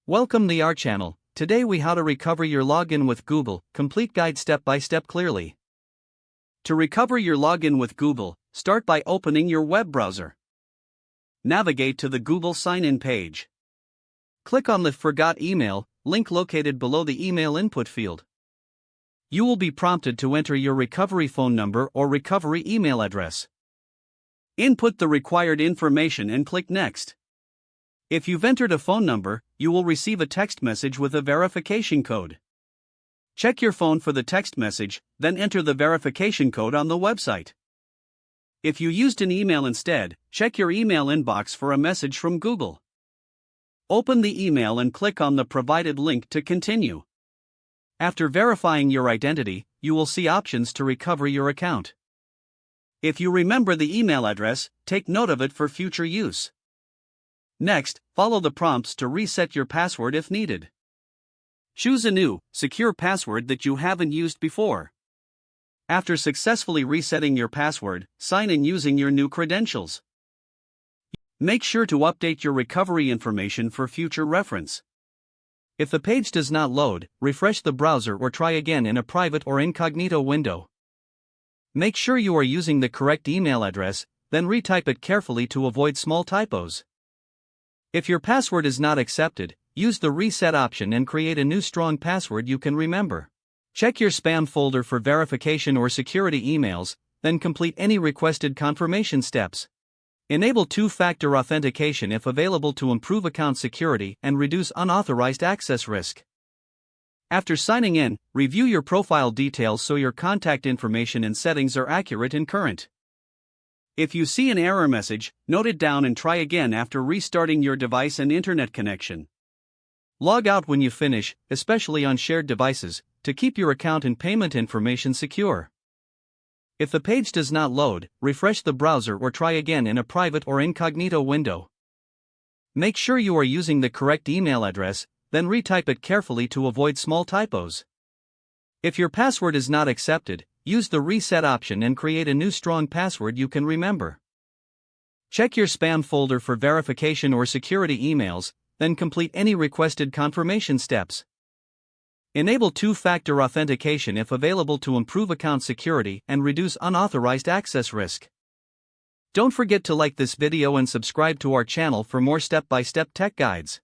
Welcome to our channel. Today we how to recover your login with Google, complete guide step by step clearly. To recover your login with Google, start by opening your web browser. Navigate to the Google sign-in page. Click on the Forgot Email link located below the email input field. You will be prompted to enter your recovery phone number or recovery email address. Input the required information and click Next. If you've entered a phone number, you will receive a text message with a verification code. Check your phone for the text message, then enter the verification code on the website. If you used an email instead, check your email inbox for a message from Google. Open the email and click on the provided link to continue. After verifying your identity, you will see options to recover your account. If you remember the email address, take note of it for future use. Next, follow the prompts to reset your password if needed. Choose a new, secure password that you haven't used before. After successfully resetting your password, sign in using your new credentials. Make sure to update your recovery information for future reference. If the page does not load, refresh the browser or try again in a private or incognito window. Make sure you are using the correct email address, then retype it carefully to avoid small typos. If your password is not accepted, use the reset option and create a new strong password you can remember. Check your spam folder for verification or security emails, then complete any requested confirmation steps. Enable two-factor authentication if available to improve account security and reduce unauthorized access risk. After signing in, review your profile details so your contact information and settings are accurate and current. If you see an error message, note it down and try again after restarting your device and internet connection. Log out when you finish, especially on shared devices, to keep your account and payment information secure. If the page does not load, refresh the browser or try again in a private or incognito window. Make sure you are using the correct email address, then retype it carefully to avoid small typos. If your password is not accepted, use the reset option and create a new strong password you can remember. Check your spam folder for verification or security emails, then complete any requested confirmation steps. Enable two-factor authentication if available to improve account security and reduce unauthorized access risk. Don't forget to like this video and subscribe to our channel for more step-by-step tech guides.